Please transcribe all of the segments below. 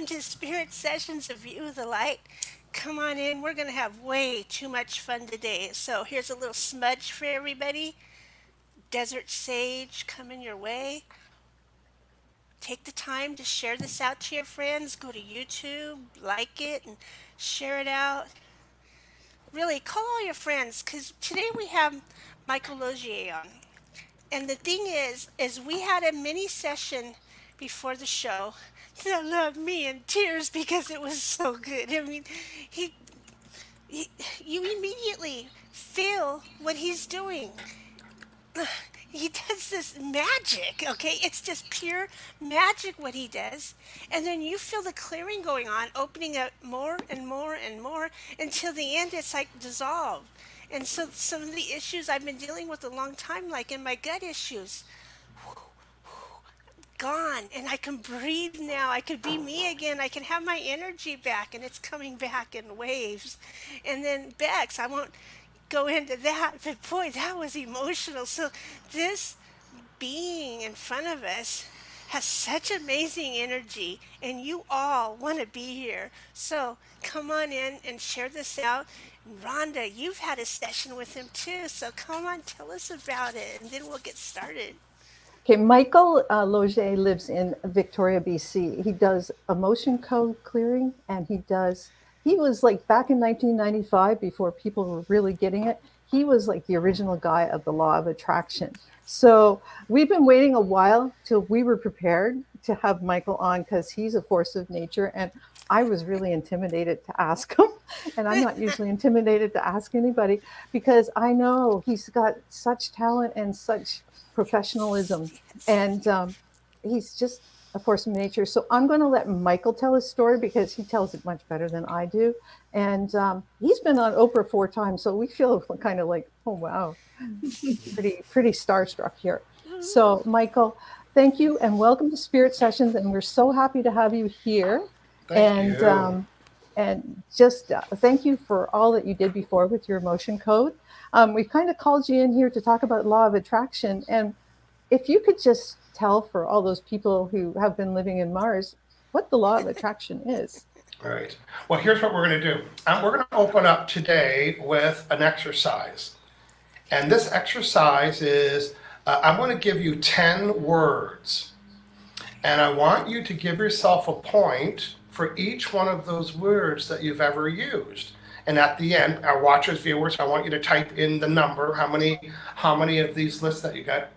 welcome to Spirit Sessions of View the Light. Come on in, we're going to have way too much fun today. So here's a little smudge for everybody. Desert sage coming your way. Take the time to share this out to your friends. Go to YouTube, like it, and share it out. Really, call all your friends because today we have Michael Losier on. And the thing is we had a mini session before the show that left me in tears because it was so good. I mean, he, he you immediately feel what he's doing. He does this magic, okay? It's just pure magic what he does. And then you feel the clearing going on, opening up more and more and more until the end it's like dissolved. And so some of the issues I've been dealing with a long time, like in my gut issues, gone. And I can breathe now. I can be me again. I can have my energy back, and it's coming back in waves. And then Bex, I won't go into that, but boy, that was emotional. So this being in front of us has such amazing energy, and you all want to be here. So come on in and share this out. Rhonda, you've had a session with him too, so come on, tell us about it, and then we'll get started. Okay, Michael Losier lives in Victoria, BC. He does emotion code clearing, and he was like back in 1995 before people were really getting it. He was like the original guy of the Law of Attraction. So we've been waiting a while till we were prepared to have Michael on because he's a force of nature. And I was really intimidated to ask him. And I'm not usually intimidated to ask anybody because I know he's got such talent and such professionalism. And he's just a force of nature. So I'm going to let Michael tell his story because he tells it much better than I do. And he's been on Oprah 4 times. So we feel kind of like, oh, wow, pretty starstruck here. So, Michael, thank you and welcome to Spirit Sessions. And we're so happy to have you here. Thank you. And just thank you for all that you did before with your emotion code. We kind of called you in here to talk about law of attraction. And if you could just tell for all those people who have been living in Mars what the law of attraction is. All right. Well, here's what we're going to do. We're going to open up today with an exercise. And this exercise is I'm going to give you 10 words. And I want you to give yourself a point for each one of those words that you've ever used. And at the end, our watchers, viewers, I want you to type in the number, how many of these lists that you got.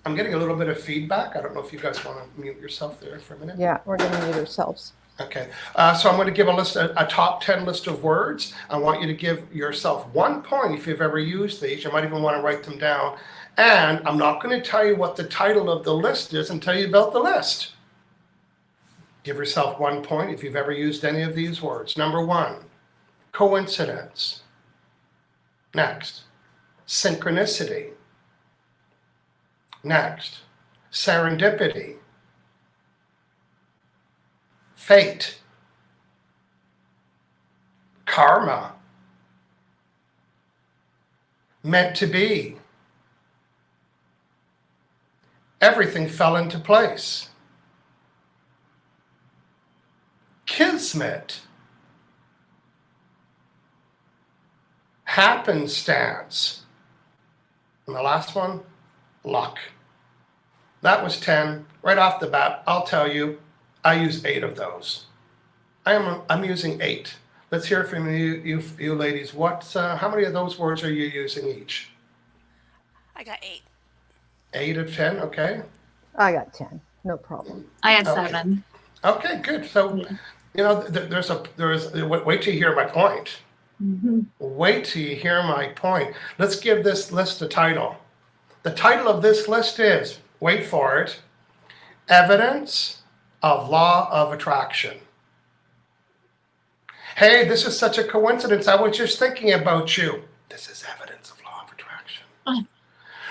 I'm getting a little bit of feedback. I don't know if you guys want to mute yourself there for a minute. Yeah, we're going to mute ourselves. Okay, so I'm going to give a top 10 list of words. I want you to give yourself 1 point if you've ever used these. You might even want to write them down. And I'm not going to tell you what the title of the list is and tell you about the list. Give yourself 1 point if you've ever used any of these words. Number 1, coincidence. Next, synchronicity. Next, serendipity. Fate. Karma. Meant to be. Everything fell into place. Kismet. Happenstance. And the last one, luck. That was 10. Right off the bat, I'll tell you, I use 8 of those. I'm using 8. Let's hear from you ladies. How many of those words are you using each? I got 8. 8 of 10, okay. I got 10, no problem. I had Okay. 7. Okay, good. So, wait till you hear my point. Mm-hmm. Wait till you hear my point. Let's give this list a title. The title of this list is, wait for it, Evidence of Law of Attraction. Hey, this is such a coincidence. I was just thinking about you. This is evidence of Law of Attraction. Oh.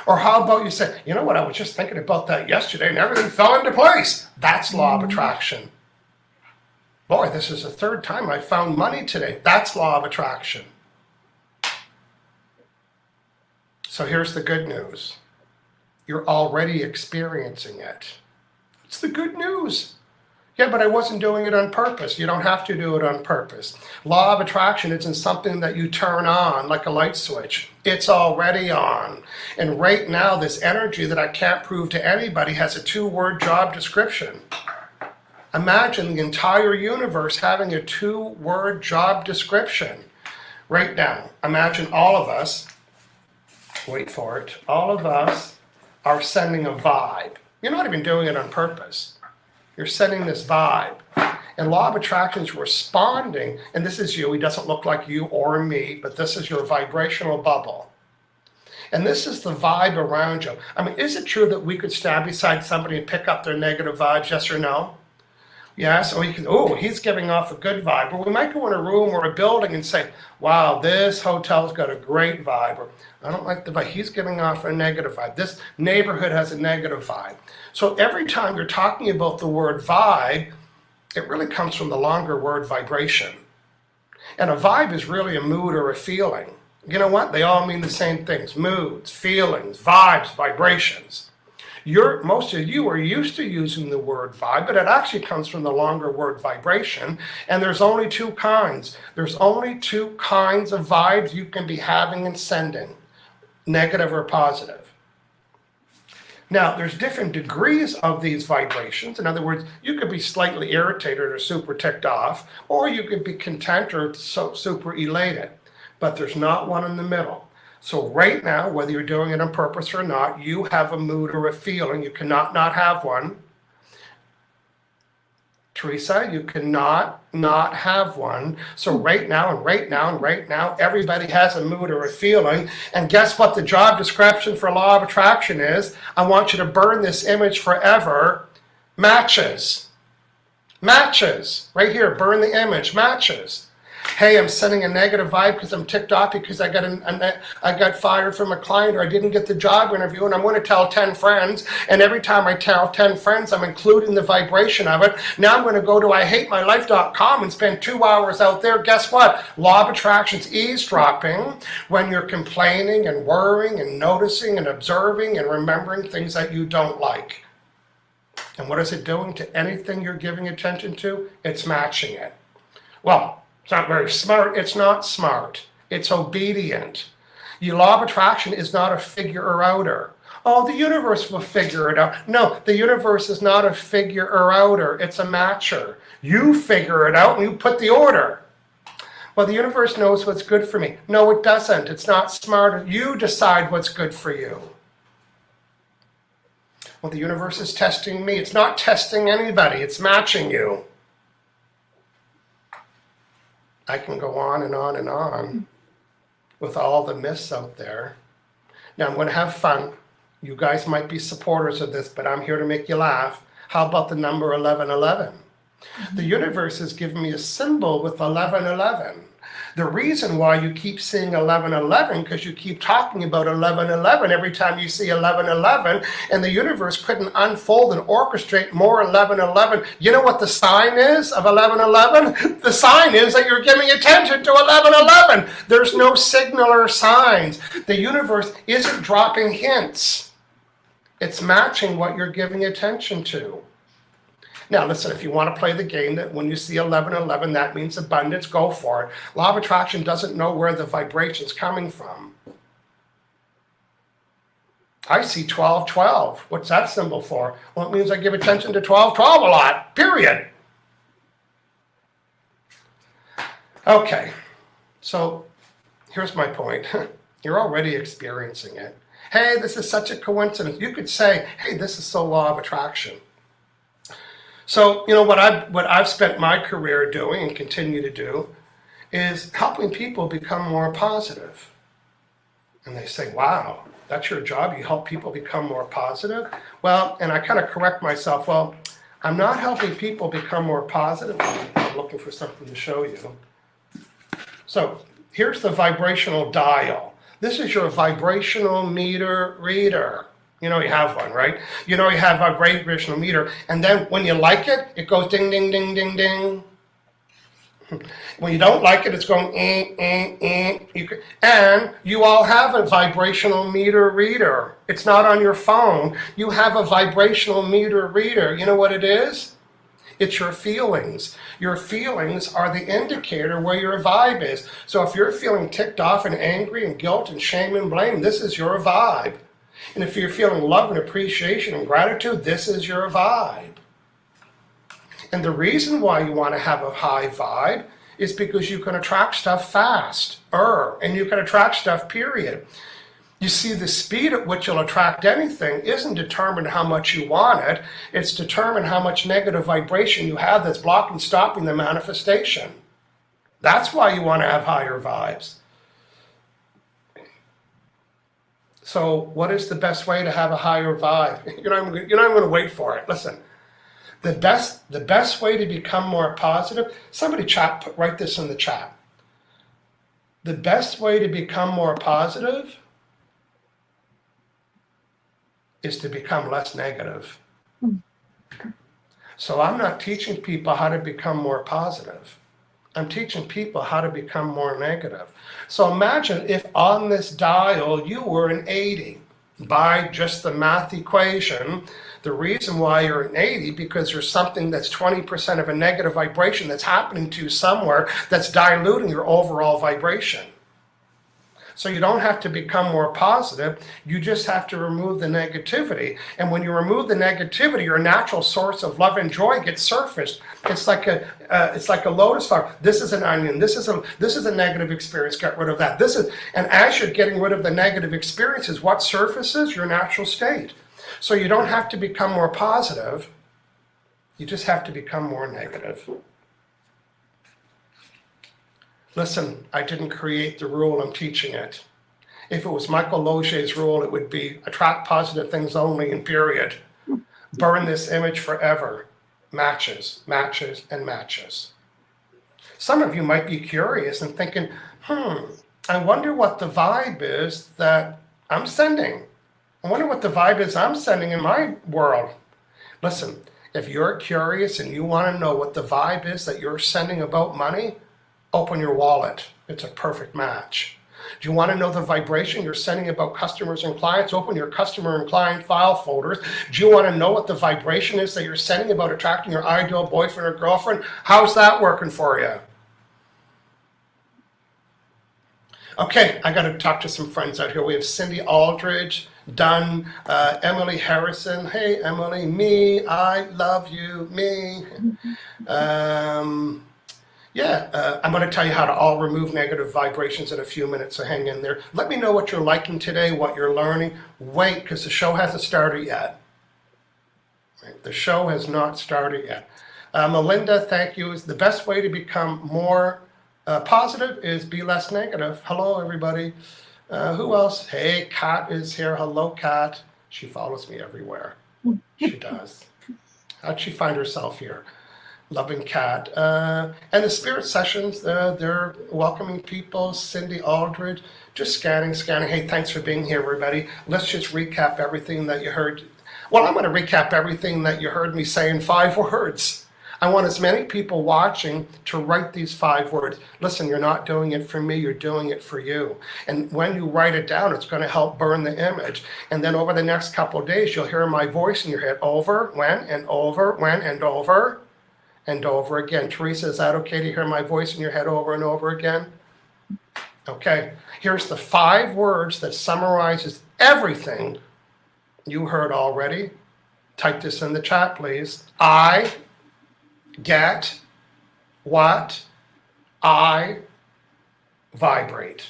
Or how about you say, you know what, I was just thinking about that yesterday and everything fell into place. That's Law of Attraction. Boy, this is the 3rd time I found money today. That's Law of Attraction. So here's the good news. You're already experiencing it. It's the good news. Yeah, but I wasn't doing it on purpose. You don't have to do it on purpose. Law of attraction isn't something that you turn on like a light switch. It's already on. And right now, this energy that I can't prove to anybody has a 2-word job description. Imagine the entire universe having a 2-word job description. Right now, imagine all of us, wait for it, all of us are sending a vibe. You're not even doing it on purpose. You're sending this vibe. And Law of Attraction is responding, and this is you. He doesn't look like you or me, but this is your vibrational bubble. And this is the vibe around you. I mean, is it true that we could stand beside somebody and pick up their negative vibes, yes or no? Yes, or you can, oh, he's giving off a good vibe. Or we might go in a room or a building and say, wow, this hotel's got a great vibe. Or I don't like the vibe. He's giving off a negative vibe. This neighborhood has a negative vibe. So every time you're talking about the word vibe, it really comes from the longer word vibration. And a vibe is really a mood or a feeling. You know what? They all mean the same things. Moods, feelings, vibes, vibrations. Most of you are used to using the word vibe, but it actually comes from the longer word vibration. And there's only 2 kinds. There's only 2 kinds of vibes you can be having and sending, negative or positive. Now, there's different degrees of these vibrations. In other words, you could be slightly irritated or super ticked off, or you could be content or super elated. But there's not one in the middle. So right now, whether you're doing it on purpose or not, you have a mood or a feeling. You cannot not have one. Teresa, you cannot not have one. So right now and right now and right now, everybody has a mood or a feeling. And guess what the job description for Law of Attraction is? I want you to burn this image forever. Matches. Matches. Right here, burn the image. Matches. Hey, I'm sending a negative vibe because I'm ticked off because I got fired from a client, or I didn't get the job interview, and I'm going to tell 10 friends, and every time I tell 10 friends, I'm including the vibration of it. Now I'm going to go to IHateMyLife.com and spend 2 hours out there. Guess what? Law of Attraction's eavesdropping when you're complaining and worrying and noticing and observing and remembering things that you don't like. And what is it doing to anything you're giving attention to? It's matching it. Well, it's not very smart. It's not smart. It's obedient. Your Law of Attraction is not a figure-outer. Oh, the universe will figure it out. No, the universe is not a figure-outer. It's a matcher. You figure it out and you put the order. Well, the universe knows what's good for me. No, it doesn't. It's not smart. You decide what's good for you. Well, the universe is testing me. It's not testing anybody. It's matching you. I can go on and on and on with all the myths out there. Now, I'm going to have fun. You guys might be supporters of this, but I'm here to make you laugh. How about the number 1111? The universe has given me a symbol with 1111. The reason why you keep seeing 1111, because you keep talking about 1111 every time you see 1111, and the universe couldn't unfold and orchestrate more 1111. You know what the sign is of 1111? The sign is that you're giving attention to 1111. There's no signal or signs. The universe isn't dropping hints. It's matching what you're giving attention to. Now, listen, if you want to play the game that when you see 1111, that means abundance, go for it. Law of Attraction doesn't know where the vibration's coming from. I see 1212. What's that symbol for? Well, it means I give attention to 1212 a lot, period. Okay, so here's my point. You're already experiencing it. Hey, this is such a coincidence. You could say, hey, this is so Law of Attraction. So, you know, what I've spent my career doing and continue to do is helping people become more positive. And they say, wow, that's your job? You help people become more positive? Well, and I kind of correct myself, well, I'm not helping people become more positive. I'm looking for something to show you. So here's the vibrational dial. This is your vibrational meter reader. You know you have one, right? You know you have a vibrational meter, and then when you like it, it goes ding, ding, ding, ding, ding. When you don't like it, it's going and you all have a vibrational meter reader. It's not on your phone. You have a vibrational meter reader. You know what it is? It's your feelings. Your feelings are the indicator where your vibe is. So if you're feeling ticked off and angry and guilt and shame and blame, this is your vibe. And if you're feeling love and appreciation and gratitude, this is your vibe. And the reason why you want to have a high vibe is because you can attract stuff fast, and you can attract stuff, period. You see, the speed at which you'll attract anything isn't determined how much you want it. It's determined how much negative vibration you have that's blocking, stopping the manifestation. That's why you want to have higher vibes. So what is the best way to have a higher vibe? I'm going to wait for it. Listen, the best way to become more positive, somebody write this in the chat. The best way to become more positive is to become less negative. So I'm not teaching people how to become more positive. I'm teaching people how to become more negative. So imagine if on this dial you were an 80 by just the math equation. The reason why you're an 80, because there's something that's 20% of a negative vibration that's happening to you somewhere that's diluting your overall vibration. So you don't have to become more positive, you just have to remove the negativity. And when you remove the negativity, your natural source of love and joy gets surfaced. It's like a lotus flower. This is an onion. This is a negative experience. Get rid of that. And as you're getting rid of the negative experiences, what surfaces? Your natural state. So you don't have to become more positive. You just have to become more negative. Listen, I didn't create the rule, I'm teaching it. If it was Michael Losier's rule, it would be attract positive things only, and period. Burn this image forever. Matches, matches, and matches. Some of you might be curious and thinking, I wonder what the vibe is that I'm sending. I wonder what the vibe is I'm sending in my world. Listen, if you're curious and you want to know what the vibe is that you're sending about money, open your wallet. It's a perfect match. Do you want to know the vibration you're sending about customers and clients? Open your customer and client file folders. Do you want to know what the vibration is that you're sending about attracting your ideal boyfriend or girlfriend? How's that working for you? Okay, I got to talk to some friends out here. We have Cindy Aldridge, Dunn, Emily Harrison. Hey, Emily, me, I love you, me. I'm going to tell you how to all remove negative vibrations in a few minutes, so hang in there. Let me know what you're liking today, what you're learning. Wait, because the show hasn't started yet. Right? The show has not started yet. Melinda, thank you. The best way to become more positive is be less negative. Hello, everybody. Who else? Hey, Kat is here. Hello, Kat. She follows me everywhere. She does. How'd she find herself here? Loving Cat. And the spirit sessions, they're welcoming people. Cindy Aldridge, just scanning. Hey, thanks for being here, everybody. Let's just recap everything that you heard. Well, I'm going to recap everything that you heard me say in 5 words. I want as many people watching to write these 5 words. Listen, you're not doing it for me, you're doing it for you. And when you write it down, it's going to help burn the image. And then over the next couple of days, you'll hear my voice in your head over, when, and over, when, and over. And over again. Teresa, is that okay to hear my voice in your head over and over again? Okay, here's the 5 words that summarizes everything you heard already. Type this in the chat, please. I get what I vibrate.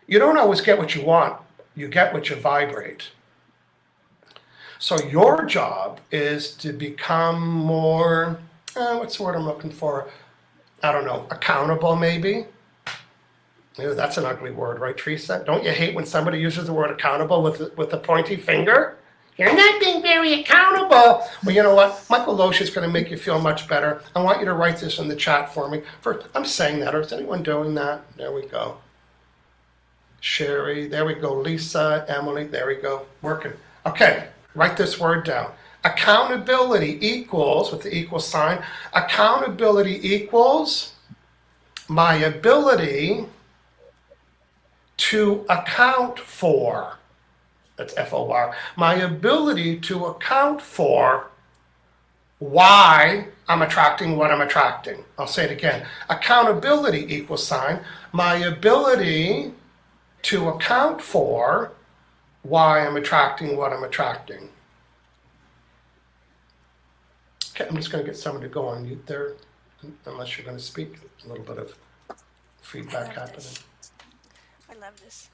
You don't always get what you want. You get what you vibrate. So your job is to become more, what's the word I'm looking for? I don't know, accountable maybe? Ew, that's an ugly word, right, Teresa? Don't you hate when somebody uses the word accountable with a pointy finger? You're not being very accountable. Well, you know what? Michael Loesch is going to make you feel much better. I want you to write this in the chat for me. I'm saying that, or is anyone doing that? There we go. Sherry, there we go. Lisa, Emily, there we go. Working. Okay. Write this word down. Accountability equals, with the equal sign, accountability equals my ability to account for. That's F-O-R. My ability to account for why I'm attracting what I'm attracting. I'll say it again. Accountability equals sign. My ability to account for why I'm attracting what I'm attracting. Okay, I'm just going to get someone to go on mute there, unless you're going to speak. There's a little bit of feedback happening. I love this.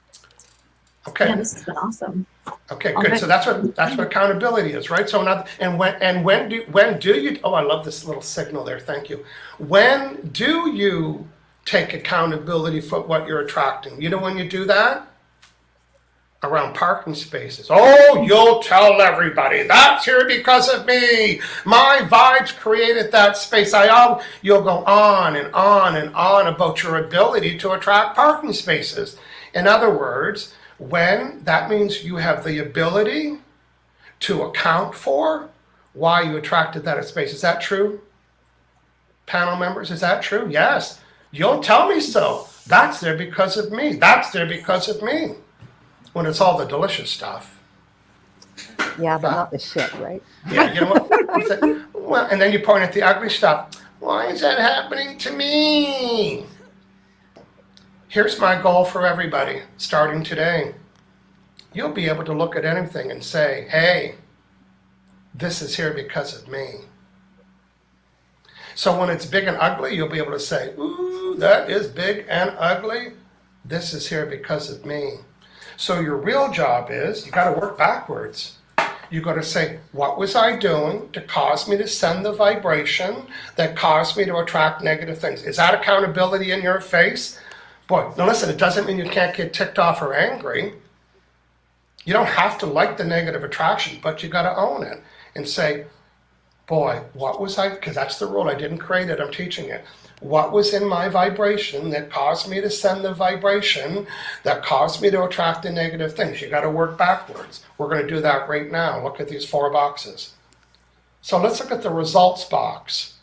Okay. Yeah, this has been awesome. Okay, good. So that's what accountability is, right? So not when do you? Oh, I love this little signal there. Thank you. When do you take accountability for what you're attracting? You know when you do that? Around parking spaces. Oh, you'll tell everybody that's here because of me. My vibes created that space. You'll go on and on and on about your ability to attract parking spaces. In other words, when that means you have the ability to account for why you attracted that space. Is that true? Panel members, is that true? Yes. You'll tell me so. That's there because of me. That's there because of me. When it's all the delicious stuff. Yeah, but not the shit, right? Yeah, you know what? Well, and then you point at the ugly stuff. Why is that happening to me? Here's my goal for everybody, starting today. You'll be able to look at anything and say, hey, this is here because of me. So when it's big and ugly, you'll be able to say, ooh, that is big and ugly. This is here because of me. So your real job is, you got to work backwards. You got to say, what was I doing to cause me to send the vibration that caused me to attract negative things? Is that accountability in your face? Boy, now listen, it doesn't mean you can't get ticked off or angry. You don't have to like the negative attraction, but you got to own it and say, boy, what was I, because that's the rule, I didn't create it, I'm teaching it. What was in my vibration that caused me to send the vibration that caused me to attract the negative things? You got to work backwards. We're going to do that right now. Look at these 4 boxes. So let's look at the results box.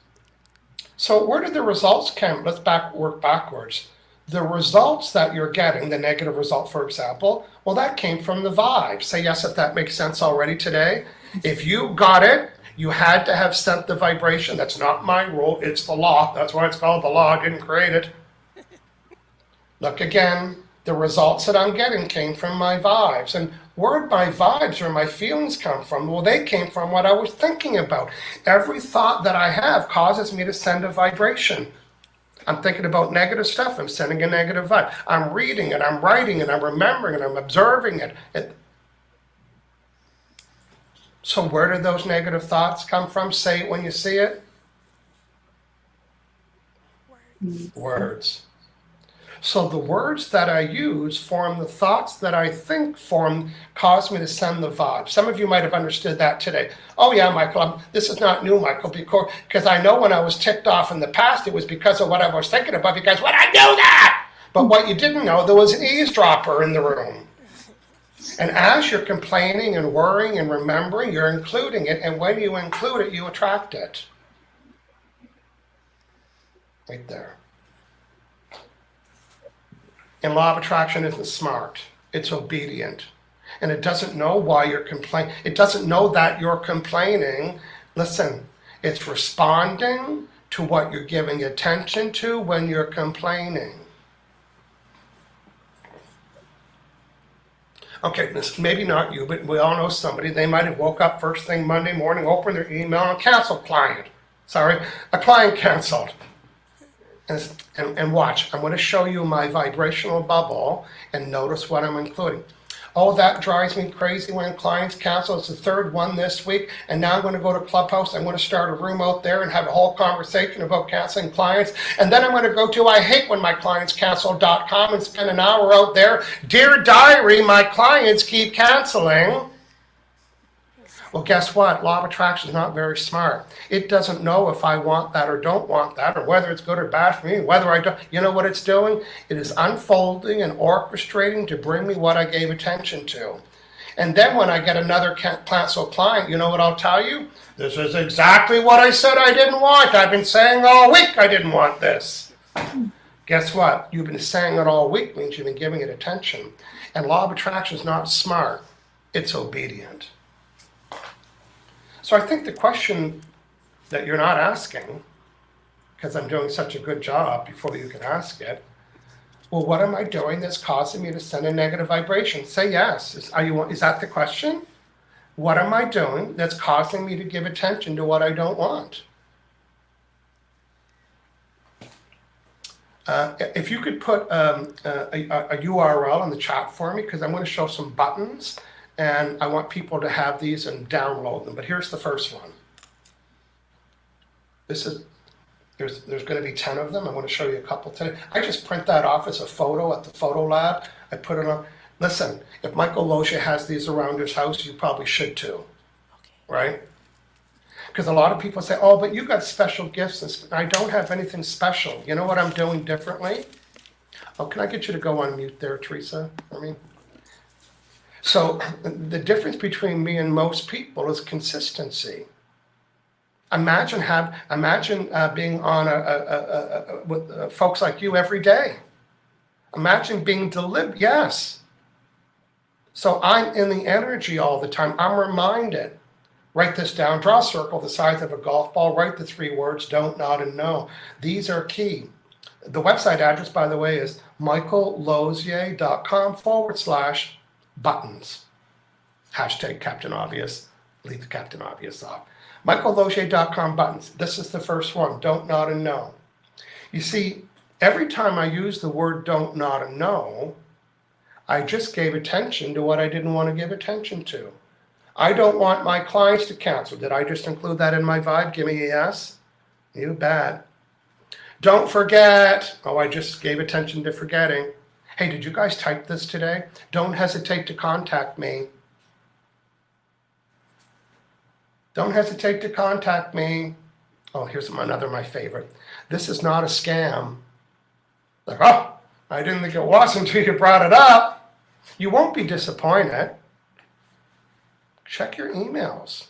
So where did the results come? Let's work backwards. The results that you're getting, the negative result, for example, well, that came from the vibe. Say yes if that makes sense already today. If you got it, you had to have sent the vibration. That's not my rule. It's the law. That's why it's called the law. I didn't create it. Look again. The results that I'm getting came from my vibes. And where my vibes or my feelings come from? Well, they came from what I was thinking about. Every thought that I have causes me to send a vibration. I'm thinking about negative stuff. I'm sending a negative vibe. I'm reading it. I'm writing it. I'm remembering it. I'm observing it. So where did those negative thoughts come from? Say it when you see it. Words. So the words that I use form the thoughts that I think form, cause me to send the vibe. Some of you might have understood that today. Oh yeah, Michael, this is not new, Michael, because I know when I was ticked off in the past, it was because of what I was thinking about, because when I knew that! But what you didn't know, there was an eavesdropper in the room. And as you're complaining and worrying and remembering, you're including it, and when you include it, you attract it. Right there. And law of attraction isn't smart. It's obedient. And it doesn't know why you're complaining. It doesn't know that you're complaining. Listen, it's responding to what you're giving attention to when you're complaining. Okay, maybe not you, but we all know somebody. They might have woke up first thing Monday morning, opened their email, and canceled client. Sorry, a client canceled. And watch, I'm going to show you my vibrational bubble and notice what I'm including. Oh, that drives me crazy when clients cancel. It's the 3rd one this week, and now I'm going to go to Clubhouse. I'm going to start a room out there and have a whole conversation about canceling clients. And then I'm going to go to I hate when my clients cancel.com and spend an hour out there. Dear diary, my clients keep canceling. Well, guess what? Law of attraction is not very smart. It doesn't know if I want that or don't want that, or whether it's good or bad for me, whether I don't. You know what it's doing? It is unfolding and orchestrating to bring me what I gave attention to. And then when I get another canceled client, you know what I'll tell you? This is exactly what I said I didn't want. I've been saying all week I didn't want this. Guess what? You've been saying it all week means you've been giving it attention. And law of attraction is not smart. it's obedient. So I think the question that you're not asking, because I'm doing such a good job before you can ask it, well, what am I doing that's causing me to send a negative vibration? Say yes. Is that the question? What am I doing that's causing me to give attention to what I don't want? If you could put a URL in the chat for me, because I'm going to show some buttons, and I want people to have these and download them. But here's the first one. There's going to be 10 of them. I'm going to show you a couple today. I just print that off as a photo at the photo lab. I put it on. Listen, if Michael Losier has these around his house, you probably should too, right? Because a lot of people say, oh, but you got special gifts. And I don't have anything special. You know what I'm doing differently? Oh, can I get you to go on mute there, Teresa? So the difference between me and most people is consistency. Imagine being on with folks like you every day. Imagine being deliberate. Yes. So I'm in the energy all the time. I'm reminded. Write this down. Draw a circle the size of a golf ball. Write the 3 words, don't, not, and no. These are key. The website address, by the way, is michaellosier.com/buttons. Hashtag Captain Obvious. Leave the Captain Obvious off. michaellosier.com buttons. This is the first one. Don't, not, and no. You see, every time I use the word don't, not, and no, I just gave attention to what I didn't want to give attention to. I don't want my clients to cancel. Did I just include that in my vibe? Give me a yes. You bet. Don't forget. Oh, I just gave attention to forgetting. Hey, did you guys type this today? Don't hesitate to contact me. Don't hesitate to contact me. Oh, here's another my favorite. This is not a scam. Like, oh, I didn't think it was until you brought it up. You won't be disappointed. Check your emails.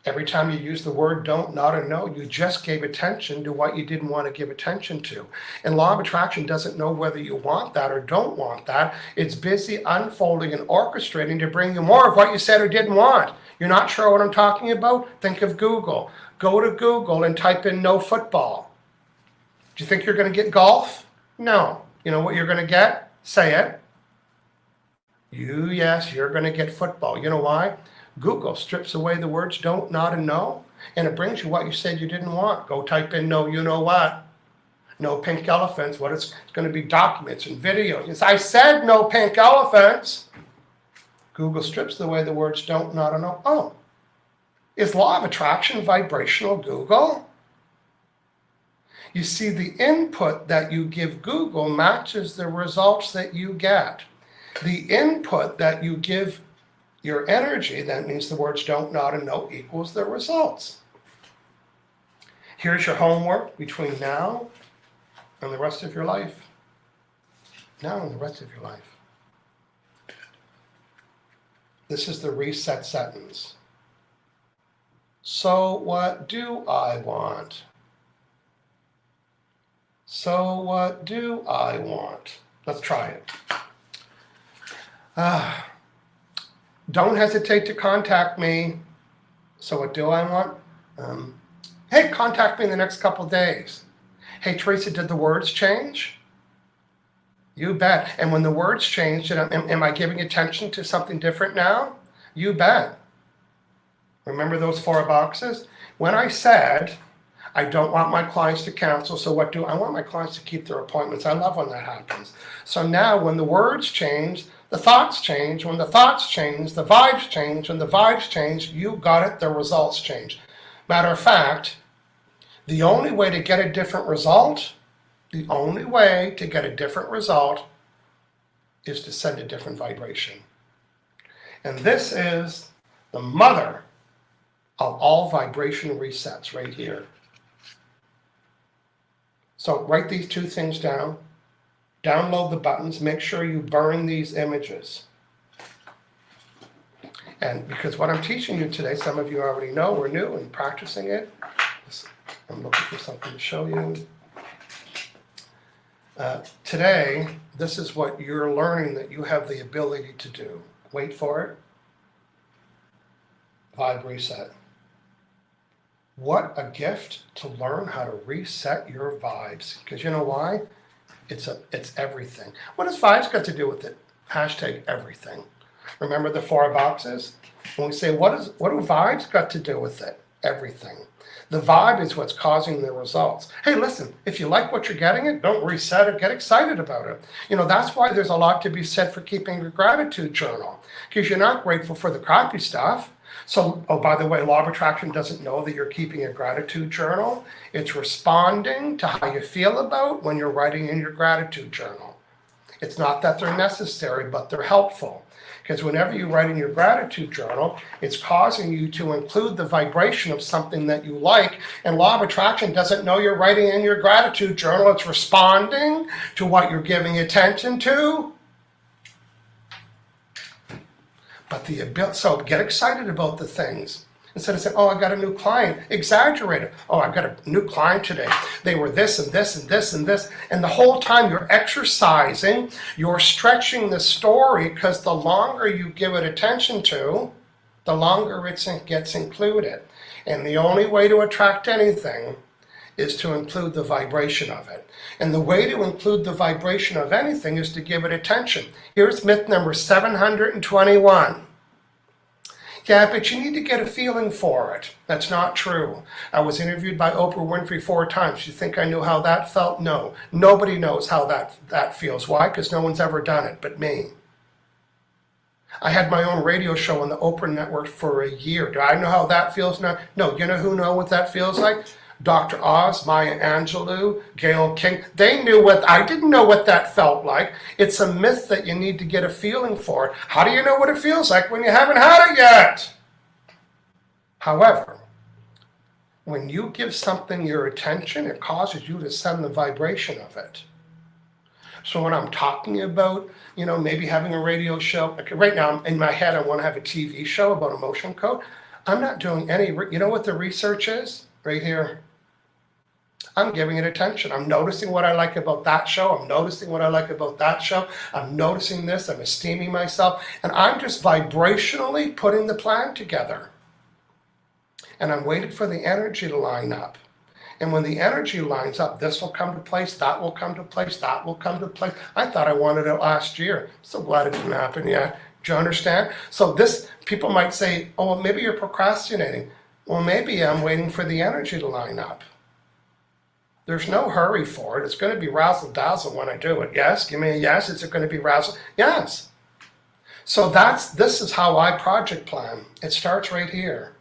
Every time you use the word don't, not, or no, you just gave attention to what you didn't want to give attention to. And Law of Attraction doesn't know whether you want that or don't want that. It's busy unfolding and orchestrating to bring you more of what you said or didn't want. You're not sure what I'm talking about? Think of Google. Go to Google and type in no football. Do you think you're going to get golf? No. You know what you're going to get? Say it. Yes, you're going to get football. You know why? Google strips away the words don't, not, and no, and it brings you what you said you didn't want. Go type in no, you know what? No pink elephants. What it's going to be documents and videos. Yes, I said no pink elephants. Google strips away the words don't, not, and no. Oh, is Law of Attraction vibrational Google? You see, the input that you give Google matches the results that you get. The input that you give your energy, that means the words don't, not, and no equals the results. Here's your homework between now and the rest of your life. Now and the rest of your life. This is the reset sentence. So what do I want? So what do I want? Let's try it. Don't hesitate to contact me. So what do I want? Hey, contact me in the next couple days. Hey, Teresa, did the words change? You bet. And when the words change, am I giving attention to something different now? You bet. Remember those 4 boxes? When I said, I don't want my clients to cancel, so what do I want? My clients to keep their appointments. I love when that happens. So now when the words change, the thoughts change. When the thoughts change, the vibes change. When the vibes change, you got it, the results change. Matter of fact, the only way to get a different result, is to send a different vibration. And this is the mother of all vibration resets right here. So write these 2 things down. Download the buttons. Make sure you burn these images. And because what I'm teaching you today, some of you already know, we're new and practicing it. I'm looking for something to show you. Today, this is what you're learning that you have the ability to do. Wait for it. Vibe reset. What a gift to learn how to reset your vibes. Because you know why? It's everything. What does vibes got to do with it? Hashtag everything. Remember the 4 boxes? When we say, what do vibes got to do with it? Everything. The vibe is what's causing the results. Hey, listen, if you like what you're getting, don't reset it, get excited about it. That's why there's a lot to be said for keeping your gratitude journal, because you're not grateful for the crappy stuff. So, oh, by the way, Law of Attraction doesn't know that you're keeping a gratitude journal. It's responding to how you feel about when you're writing in your gratitude journal. It's not that they're necessary, but they're helpful. Because whenever you write in your gratitude journal, it's causing you to include the vibration of something that you like. And Law of Attraction doesn't know you're writing in your gratitude journal. It's responding to what you're giving attention to. But so get excited about the things. Instead of saying, oh, I got a new client, exaggerate it. Oh, I've got a new client today. They were this and this and this and this. And the whole time you're exercising, you're stretching the story, because the longer you give it attention to, the longer it gets included. And the only way to attract anything is to include the vibration of it. And the way to include the vibration of anything is to give it attention. Here's myth number 721. Yeah, but you need to get a feeling for it. That's not true. I was interviewed by Oprah Winfrey 4 times. You think I knew how that felt? No. Nobody knows how that feels. Why? Because no one's ever done it but me. I had my own radio show on the Oprah network for a year. Do I know how that feels now? No. You know who know what that feels like? Dr. Oz, Maya Angelou, Gail King. They knew I didn't know what that felt like. It's a myth that you need to get a feeling for it. How do you know what it feels like when you haven't had it yet? However, when you give something your attention, it causes you to send the vibration of it. So when I'm talking about, maybe having a radio show, like right now in my head, I want to have a TV show about emotion code. I'm not doing any, you know what the research is? Right here. I'm giving it attention. I'm noticing what I like about that show. I'm noticing what I like about that show. I'm noticing this. I'm esteeming myself. And I'm just vibrationally putting the plan together. And I'm waiting for the energy to line up. And when the energy lines up, this will come to place, that will come to place, that will come to place. I thought I wanted it last year. So glad it didn't happen yet. Do you understand? So people might say, oh, well, maybe you're procrastinating. Well, maybe I'm waiting for the energy to line up. There's no hurry for it. It's going to be razzle-dazzle when I do it. Yes? Give me a yes. Is it going to be razzle? Yes. So this is how I project plan. It starts right here.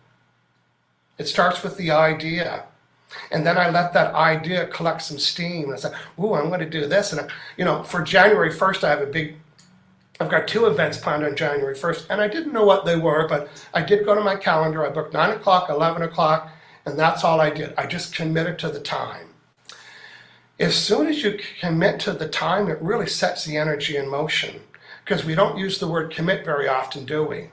It starts with the idea. And then I let that idea collect some steam. And I say, ooh, I'm going to do this. And, for January 1st, I've got 2 events planned on January 1st. And I didn't know what they were, but I did go to my calendar. I booked 9 o'clock, 11 o'clock, and that's all I did. I just committed to the time. As soon as you commit to the time, it really sets the energy in motion, because we don't use the word commit very often, do we?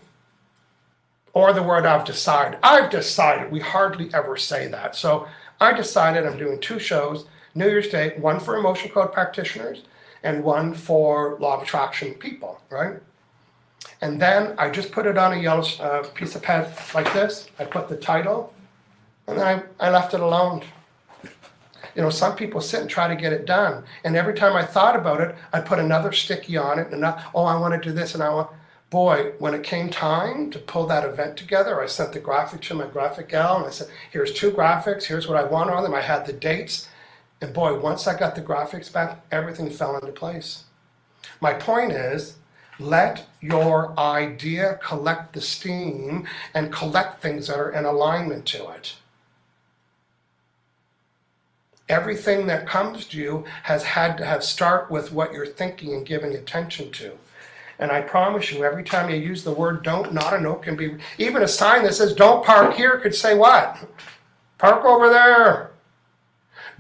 Or the word I've decided. I've decided. We hardly ever say that. So I decided I'm doing 2 shows, New Year's Day, one for emotion code practitioners and one for Law of Attraction people, right? And then I just put it on a yellow piece of pad like this. I put the title, and then I left it alone. Some people sit and try to get it done. And every time I thought about it, I put another sticky on it. And I want to do this. And boy, when it came time to pull that event together, I sent the graphic to my graphic gal. And I said, here's 2 graphics. Here's what I want on them. I had the dates. And boy, once I got the graphics back, everything fell into place. My point is, let your idea collect the steam and collect things that are in alignment to it. Everything that comes to you has had to start with what you're thinking and giving attention to. And I promise you, every time you use the word don't, not a note can be, even a sign that says don't park here could say what? Park over there.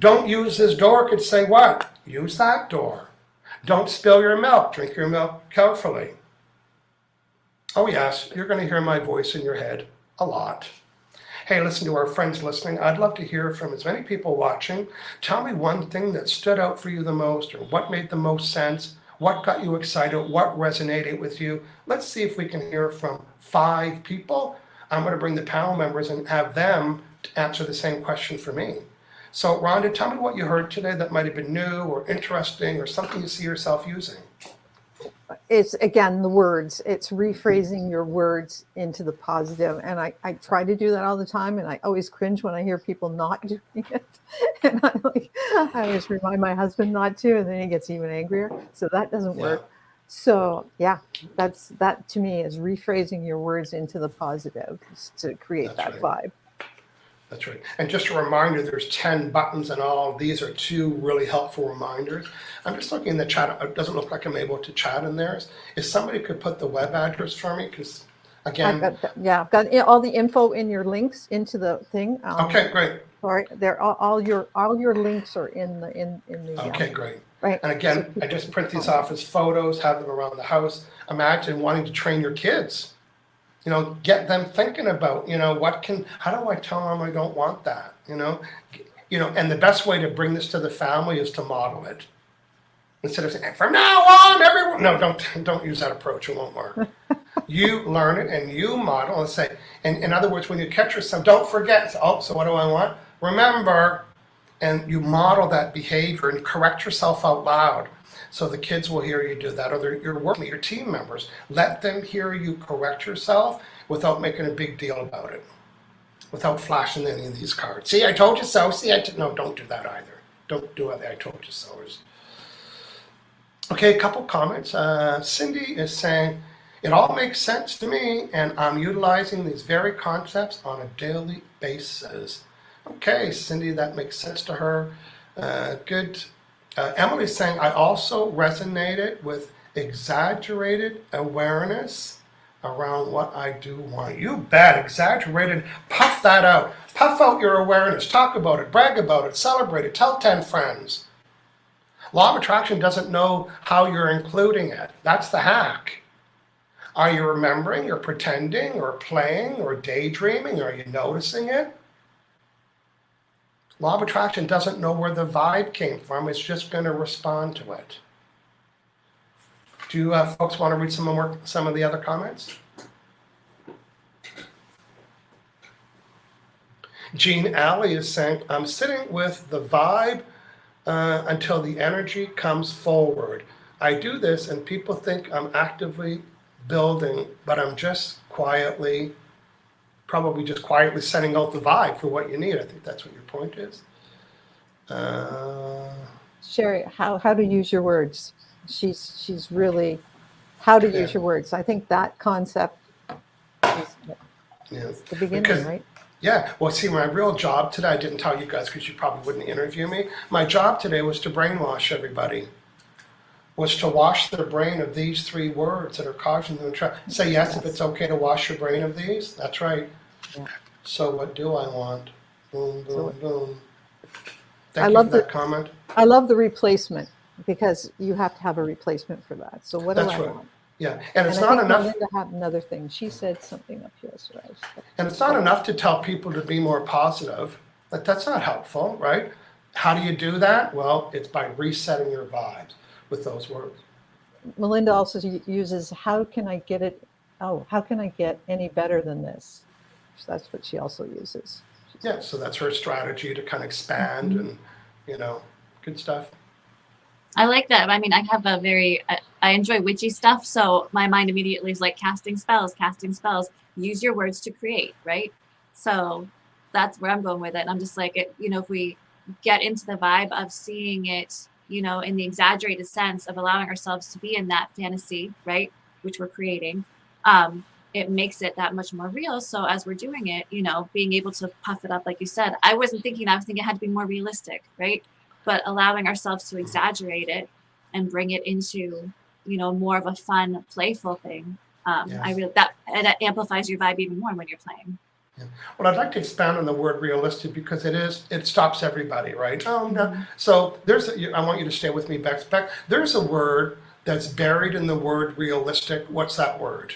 Don't use this door could say what? Use that door. Don't spill your milk. Drink your milk carefully. Oh yes, you're going to hear my voice in your head a lot. Hey, listen, to our friends listening, I'd love to hear from as many people watching. Tell me one thing that stood out for you the most, or what made the most sense, what got you excited, what resonated with you. Let's see if we can hear from 5 people. I'm going to bring the panel members and have them answer the same question for me. So Rhonda, tell me what you heard today that might have been new or interesting or something you see yourself using. It's, again, the words. It's rephrasing your words into the positive. And I try to do that all the time. And I always cringe when I hear people not doing it. And I always remind my husband not to, and then he gets even angrier. So that doesn't work. So that to me is rephrasing your words into the positive to create that vibe. That's right. And just a reminder, there's 10 buttons and all. These are 2 really helpful reminders. I'm just looking in the chat. It doesn't look like I'm able to chat in there. If somebody could put the web address for me, because again, I've got all the info in your links into the thing. Okay, great. Sorry, they're all your links are in the. Okay, great. Right. And again, I just print these off as photos, have them around the house. Imagine wanting to train your kids. Get them thinking about, how do I tell them I don't want that? And the best way to bring this to the family is to model it. Instead of saying, from now on, everyone. No, don't use that approach. It won't work. You learn it and you model and say, and in other words, when you catch yourself, don't forget. So what do I want? Remember, and you model that behavior and correct yourself out loud. So the kids will hear you do that, or your workmates, your team members. Let them hear you correct yourself without making a big deal about it, without flashing any of these cards. See, I told you so. See, no, don't do that either. Don't do it. I told you so. Okay, a couple comments. Cindy is saying, it all makes sense to me, and I'm utilizing these very concepts on a daily basis. Okay, Cindy, that makes sense to her. Good. Emily's saying, I also resonated with exaggerated awareness around what I do want. You bet, exaggerated. Puff that out. Puff out your awareness. Talk about it, brag about it, celebrate it, tell 10 friends. Law of Attraction doesn't know how you're including it. That's the hack. Are you remembering or pretending or playing or daydreaming? Are you noticing it? Law of Attraction doesn't know where the vibe came from. It's just going to respond to it. Do you folks want to read some of the other comments? Jean Alley is saying, I'm sitting with the vibe until the energy comes forward. I do this and people think I'm actively building, but I'm just quietly sending out the vibe for what you need. I think that's what your point is. Sherry, how to use your words. She's really how to use your words. I think that concept is the beginning, right? Yeah. Well, see, my real job today, I didn't tell you guys because you probably wouldn't interview me. My job today was to brainwash everybody. Was to wash their brain of these 3 words that are causing them to say yes if it's okay to wash your brain of these. That's right. Yeah. So what do I want? Boom, boom, boom. Thank you for that comment. I love the replacement because you have to have a replacement for that. So what do I want? Yeah, and it's not enough. Melinda had another thing. She said something up yesterday. And it's not enough to tell people to be more positive. That's not helpful, right? How do you do that? Well, it's by resetting your vibes with those words. Melinda also uses, how can I get any better than this? So that's what she also uses. Yeah, so that's her strategy to kind of expand and, good stuff. I like that. I mean, I enjoy witchy stuff. So my mind immediately is like casting spells. Use your words to create, right? So that's where I'm going with it. And I'm just like, if we get into the vibe of seeing it, in the exaggerated sense of allowing ourselves to be in that fantasy, right, which we're creating, it makes it that much more real. So as we're doing it, being able to puff it up, like you said, I was thinking it had to be more realistic, right? But allowing ourselves to exaggerate it and bring it into, more of a fun, playful thing. That amplifies your vibe even more when you're playing. Yeah. Well, I'd like to expand on the word realistic because it stops everybody, right? Oh, no. So I want you to stay with me, Beck. There's a word that's buried in the word realistic. What's that word?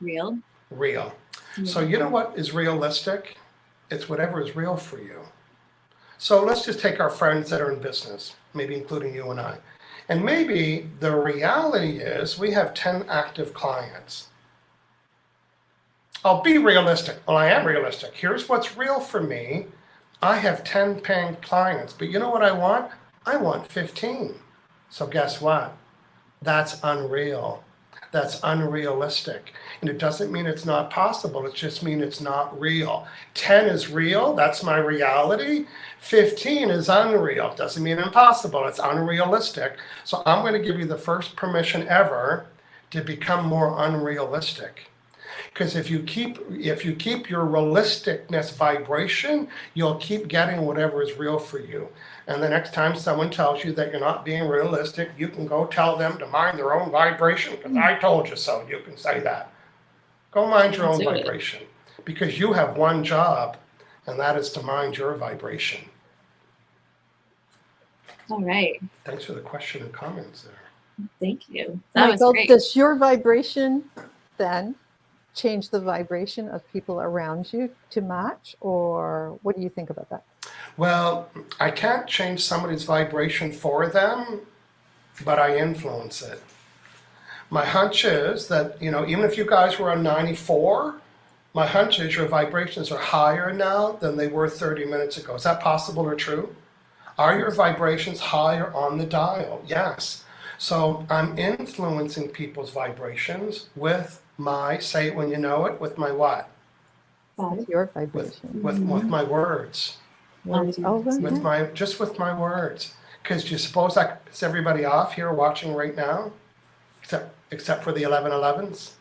Real. Real. So you know what is realistic? It's whatever is real for you. So let's just take our friends that are in business, maybe including you and I. And maybe the reality is we have 10 active clients. I'll be realistic. Well, I am realistic. Here's what's real for me. I have 10 paying clients, but you know what I want? I want 15. So guess what? That's unreal. That's unrealistic. And it doesn't mean it's not possible. It just means it's not real. 10 is real. That's my reality. 15 is unreal. Doesn't mean impossible. It's unrealistic. So I'm going to give you the first permission ever to become more unrealistic. Because if you keep your realisticness vibration, you'll keep getting whatever is real for you. And the next time someone tells you that you're not being realistic, you can go tell them to mind their own vibration, because I told you so. You can say that. Go mind your own vibration, because you have one job, and that is to mind your vibration. All right. Thanks for the question and comments there. Thank you. That was Michael, great. does your vibration then change the vibration of people around you to match, or what do you think about that? Well, I can't change somebody's vibration for them, but I influence it. My hunch is that, even if you guys were on 94, my hunch is your vibrations are higher now than they were 30 minutes ago. Is that possible or true? Are your vibrations higher on the dial? Yes. So I'm influencing people's vibrations with my, say it when you know it, with my what? With your vibration. With my words. Words over. With my words. Because do you suppose that piss everybody off here watching right now? Except for the 1111s,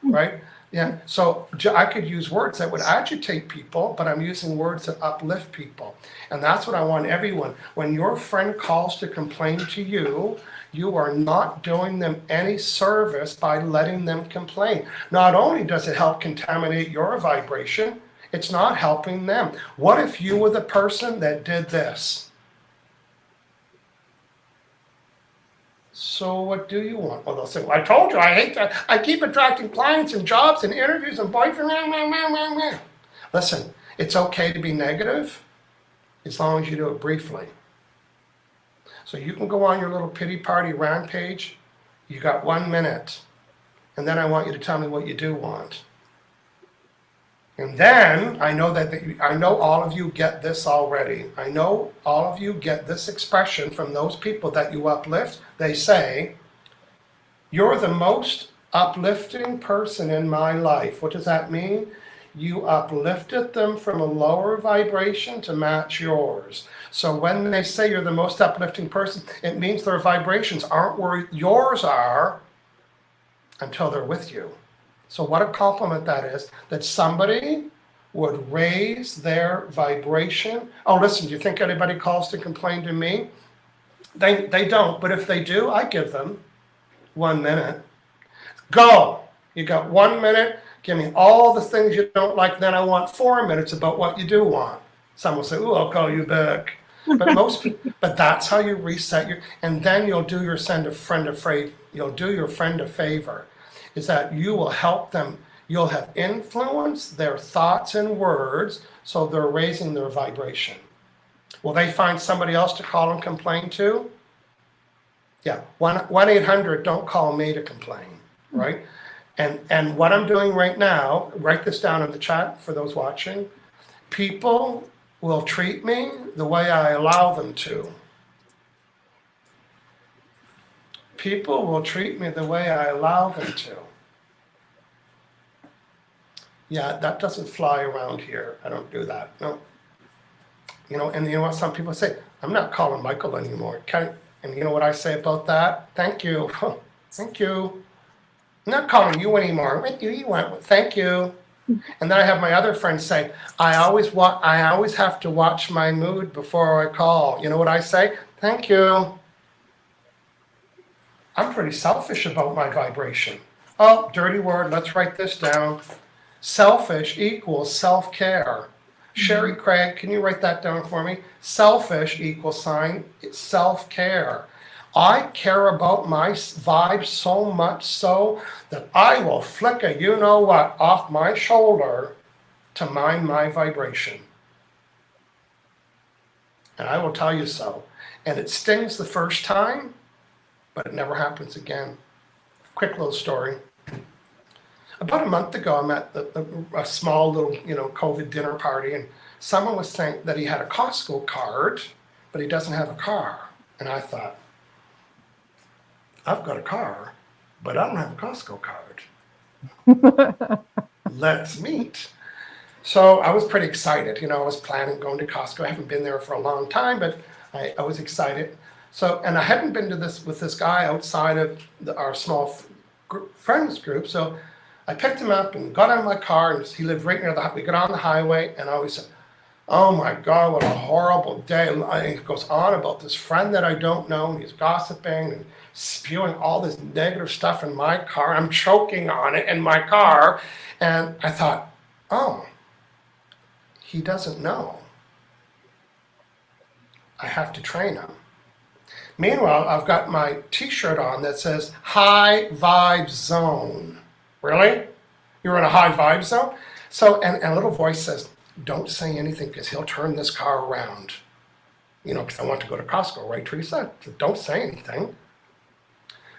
right? Yeah, so I could use words that would agitate people, but I'm using words that uplift people. And that's what I want everyone. When your friend calls to complain to you, you are not doing them any service by letting them complain. Not only does it help contaminate your vibration, it's not helping them. What if you were the person that did this? So what do you want? Well, they'll say, well, I told you, I hate that. I keep attracting clients and jobs and interviews and boyfriends. Listen, it's okay to be negative as long as you do it briefly. So you can go on your little pity party rampage. You got 1 minute. And then I want you to tell me what you do want. And then I know all of you get this already. I know all of you get this expression from those people that you uplift. They say, you're the most uplifting person in my life. What does that mean? You uplifted them from a lower vibration to match yours. So when they say you're the most uplifting person, it means their vibrations aren't where yours are until they're with you. So what a compliment that is, that somebody would raise their vibration. Oh, listen, do you think anybody calls to complain to me? They don't, but if they do, I give them 1 minute. Go. You got 1 minute. Give me all the things you don't like. Then I want 4 minutes about what you do want. Some will say, "Ooh, I'll call you back." But that's how you reset and then you'll do your friend a favor. Is that you will help them. You'll have influenced their thoughts and words, so they're raising their vibration. Will they find somebody else to call and complain to? Yeah, 1-800, don't call me to complain, right? And what I'm doing right now, write this down in the chat for those watching. People will treat me the way I allow them to. People will treat me the way I allow them to. Yeah, that doesn't fly around here. I don't do that. No. And you know what some people say? I'm not calling Michael anymore. And you know what I say about that? Thank you. Thank you. I'm not calling you anymore. Thank you. And then I have my other friends say, I always have to watch my mood before I call. You know what I say? Thank you. I'm pretty selfish about my vibration. Oh, dirty word. Let's write this down. Selfish equals self-care. Sherry Craig, can you write that down for me? Selfish equals self-care. I care about my vibe so much so that I will flick a you-know-what off my shoulder to mind my vibration. and I will tell you so. And it stings the first time, but it never happens again. Quick little story. About a month ago, I'm at a small little, COVID dinner party, and someone was saying that he had a Costco card, but he doesn't have a car. And I thought, I've got a car, but I don't have a Costco card. Let's meet. So I was pretty excited. I was planning going to Costco. I haven't been there for a long time, but I was excited. So, and I hadn't been to this with this guy outside of our small friends group. So I picked him up and got out of my car, and he lived right near we got on the highway, and I always said, oh my God, what a horrible day. And he goes on about this friend that I don't know, and he's gossiping and spewing all this negative stuff in my car. I'm choking on it in my car. And I thought, oh, he doesn't know. I have to train him. Meanwhile, I've got my t-shirt on that says high vibe zone. Really? You're in a high vibe zone? So, and a little voice says, don't say anything because he'll turn this car around. Because I want to go to Costco, right, Teresa? So don't say anything.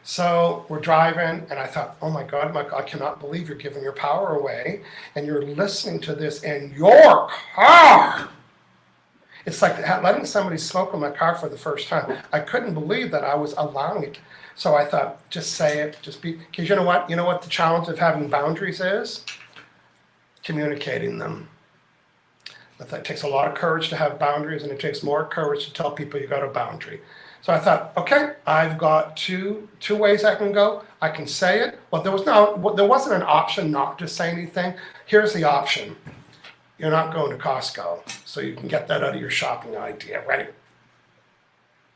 So we're driving, and I thought, oh my God, I cannot believe you're giving your power away, and you're listening to this in your car. It's like letting somebody smoke in my car for the first time. I couldn't believe that I was allowing it. So I thought, just say it, because you know what? You know what the challenge of having boundaries is? Communicating them. It takes a lot of courage to have boundaries, and it takes more courage to tell people you got a boundary. So I thought, okay, I've got two ways I can go. I can say it. Well, there wasn't an option not to say anything. Here's the option. You're not going to Costco, so you can get that out of your shopping idea, right?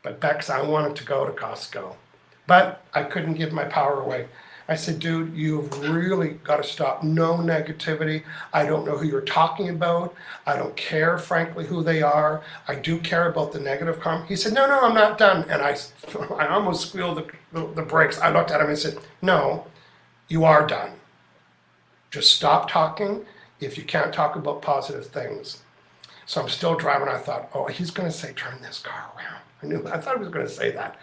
But Bex, I wanted to go to Costco, but I couldn't give my power away. I said, dude, you've really got to stop. No negativity. I don't know who you're talking about. I don't care, frankly, who they are. I do care about the negative comment. He said, no, I'm not done. And I almost squealed the brakes. I looked at him and said, no, you are done. Just stop talking if you can't talk about positive things. So I'm still driving. I thought, oh, he's going to say, turn this car around. I thought he was going to say that.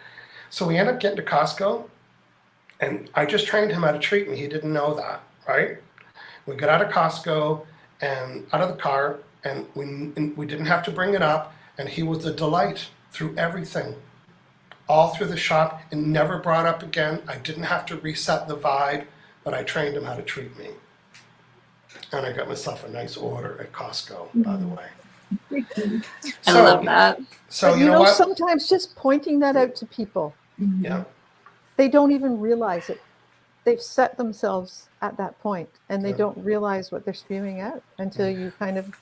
So we ended up getting to Costco. And I just trained him how to treat me. He didn't know that, right? We got out of Costco and out of the car, and we didn't have to bring it up. And he was a delight through everything, all through the shop, and never brought up again. I didn't have to reset the vibe, but I trained him how to treat me. And I got myself a nice order at Costco, by the way. I love that. So but you know what? Sometimes just pointing that out to people. Yeah. They don't even realize it. They've set themselves at that point, and they don't realize what they're spewing out until you kind of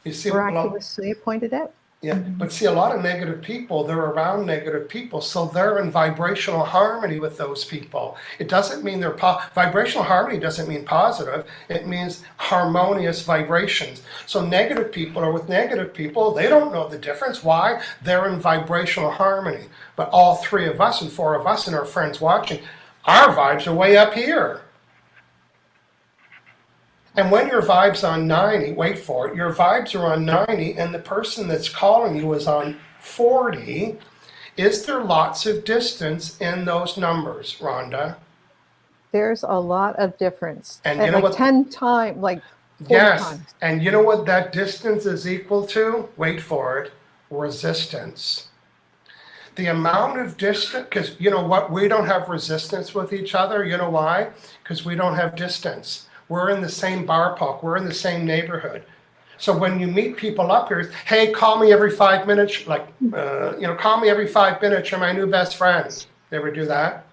miraculously point it out. Yeah, but see, a lot of negative people, they're around negative people, so they're in vibrational harmony with those people. It doesn't mean they're vibrational harmony doesn't mean positive. It means harmonious vibrations. So negative people are with negative people. They don't know the difference. Why? They're in vibrational harmony. But all three of us and four of us and our friends watching, our vibes are way up here. And when your vibe's on 90, wait for it, your vibes are on 90 and the person that's calling you is on 40, is there lots of distance in those numbers, Rhonda? There's a lot of difference. And you know what? 10 times, like 40 yes, times. And you know what that distance is equal to? Wait for it, resistance. The amount of distance, because you know what, we don't have resistance with each other. You know why? Because we don't have distance. We're in the same bar park. We're in the same neighborhood. So when you meet people up here, hey, call me every 5 minutes. Call me every 5 minutes. You're my new best friend. You ever do that?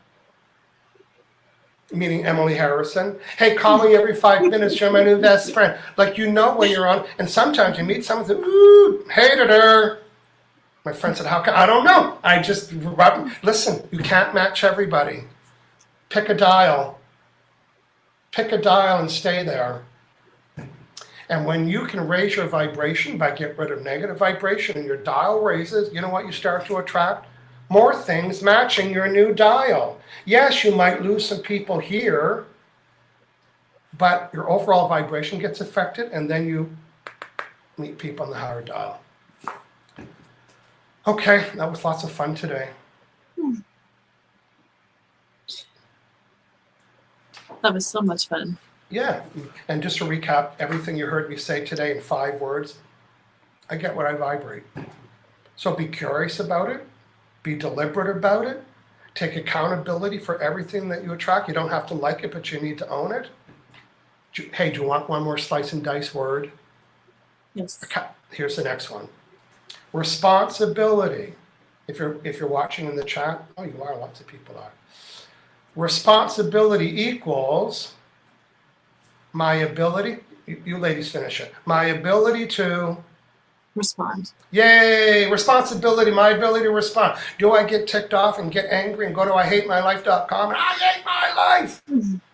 Meeting Emily Harrison. Hey, call me every 5 minutes. You're my new best friend. Like, you know when you're on. And sometimes you meet someone and say, ooh, hated her. My friend said, how can I don't know. I just, listen, you can't match everybody. Pick a dial. Pick a dial and stay there. And when you can raise your vibration by getting rid of negative vibration and your dial raises, you know what you start to attract? More things matching your new dial. Yes, you might lose some people here, but your overall vibration gets affected and then you meet people on the higher dial. Okay, that was lots of fun today. That was so much fun. Yeah, and just to recap everything you heard me say today in 5 words, I get what I vibrate. So be curious about it, be deliberate about it, take accountability for everything that you attract. You don't have to like it, but you need to own it. Hey, do you want one more slice and dice word? Yes. Here's the next one. Responsibility. If you're watching in the chat, oh, you are, lots of people are. Responsibility equals my ability, you ladies finish it, my ability to Respond. Yay! Responsibility, my ability to respond. Do I get ticked off and get angry and go to IHateMyLife.com and I hate my life?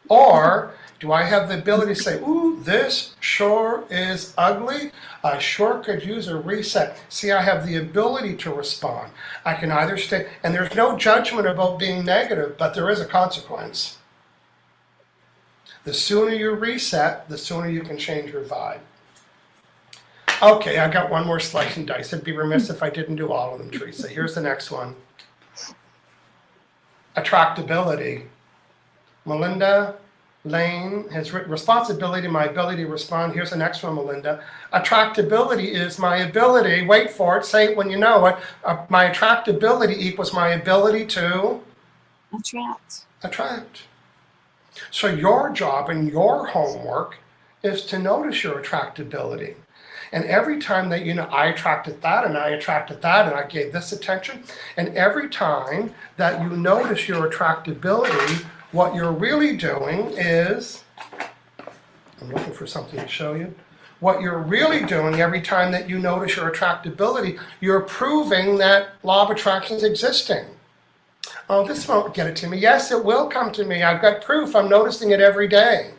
Or do I have the ability to say, ooh, this sure is ugly. I sure could use a reset. See, I have the ability to respond. I can either stay, and there's no judgment about being negative, but there is a consequence. The sooner you reset, the sooner you can change your vibe. Okay, I got one more slice and dice. I'd be remiss if I didn't do all of them, Teresa. Here's the next one. Attractability. Melinda Lane has written responsibility, my ability to respond. Here's the next one, Melinda. Attractability is my ability, wait for it, say it when you know it. My attractability equals my ability to attract. So your job and your homework is to notice your attractability. And every time that, I attracted that and I attracted that and I gave this attention, and every time that you notice your attractability, what you're really doing is, I'm looking for something to show you. What you're really doing every time that you notice your attractability, you're proving that law of attraction is existing. Oh, this won't get it to me. Yes, it will come to me. I've got proof. I'm noticing it every day.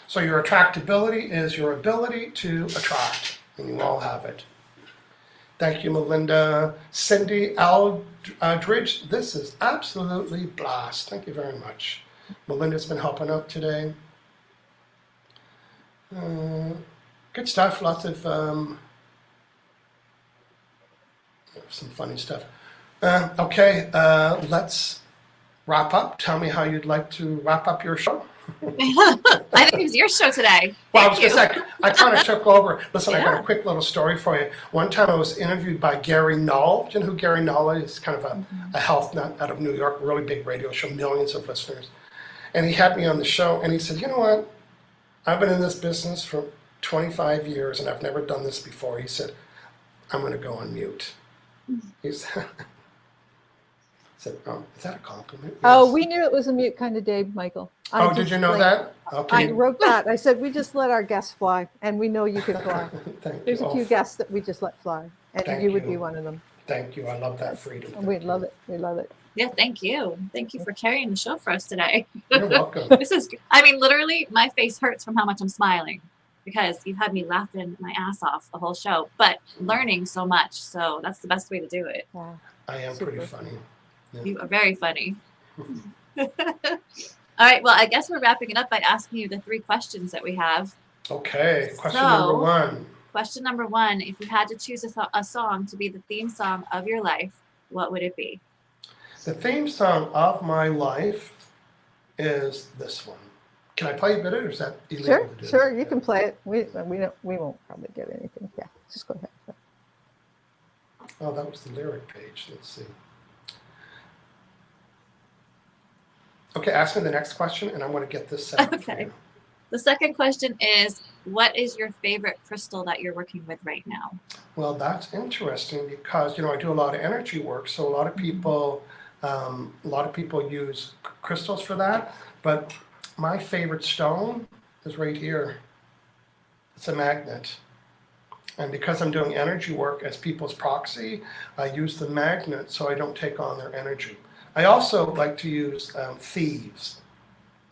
So your attractability is your ability to attract, and you all have it. Thank you, Melinda. Cindy Aldridge, this is absolutely blast. Thank you very much. Melinda's been helping out today. Good stuff, lots of some funny stuff. Okay, let's wrap up. Tell me how you'd like to wrap up your show. I think it was your show today. Well, I kind of took over. Listen, I got a quick little story for you. One time I was interviewed by Gary Null. Do you know who Gary Null is? He's kind of a health nut out of New York, really big radio show, millions of listeners. And he had me on the show, and he said, you know what? I've been in this business for 25 years, and I've never done this before. He said, I'm going to go on mute. He said, is that a compliment? Oh, Yes. we knew it was a mute kind of day, Michael. Oh, did you know that? Okay. I wrote that. I said, we just let our guests fly, and we know you can fly. Thank There's you. a few guests that we just let fly, and Thank you would you. be one of them. Thank you. I love that freedom. And we love it. We love it. Yeah, thank you. Thank you for carrying the show for us today. You're welcome. This is, literally, my face hurts from how much I'm smiling because you've had me laughing my ass off the whole show, but learning so much. So that's the best way to do it. Yeah. I am Super. pretty funny. Yeah. You are very funny. All right. Well, I guess we're wrapping it up by asking you the 3 questions that we have. Okay. Question number 1. Question number 1, if you had to choose a song to be the theme song of your life, what would it be? The theme song of my life is this one. Can I play a bit of it, or is that illegal to do? Sure, you can play it. We won't probably get anything. Yeah, just go ahead. Oh, that was the lyric page. Let's see. Okay, ask me the next question, and I'm going to get this set up for Okay. you. The second question is, what is your favorite crystal that you're working with right now? Well, that's interesting because I do a lot of energy work, so a lot of people use crystals for that. But my favorite stone is right here. It's a magnet, and because I'm doing energy work as people's proxy, I use the magnet so I don't take on their energy. I also like to use thieves.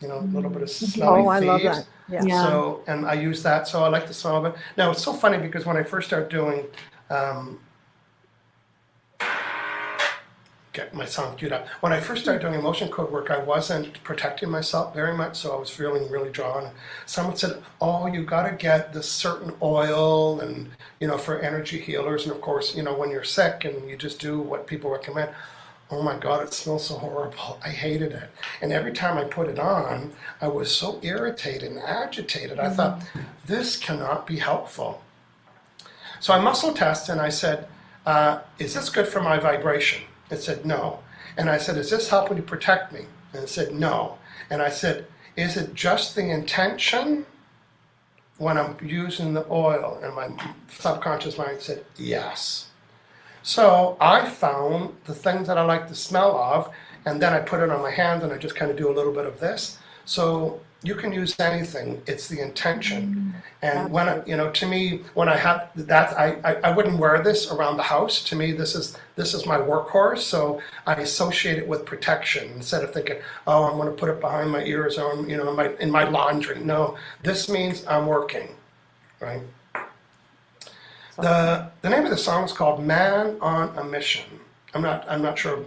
A little bit of smelly Oh, I love thieves. that. Yeah. Yeah. So, and I use that, so I like the smell of it. Now, it's so funny because when I first started doing, get my song queued up. When I first started doing emotion code work, I wasn't protecting myself very much, so I was feeling really drawn. Someone said, oh, you got to get this certain oil and, for energy healers. And of course, when you're sick and you just do what people recommend, oh my God, it smells so horrible. I hated it. And every time I put it on, I was so irritated and agitated. I thought, this cannot be helpful. So I muscle tested and I said, is this good for my vibration? It said, no. And I said, is this helping to protect me? And it said, no. And I said, is it just the intention when I'm using the oil? And my subconscious mind said, yes. So I found the things that I like the smell of, and then I put it on my hand and I just kind of do a little bit of this. So you can use anything. It's the intention. And when to me, when I have that, I wouldn't wear this around the house. To me, this is my workhorse. So I associate it with protection instead of thinking, oh, I'm going to put it behind my ears or in my laundry. No, this means I'm working, right? The name of the song is called "Man on a Mission." I'm not sure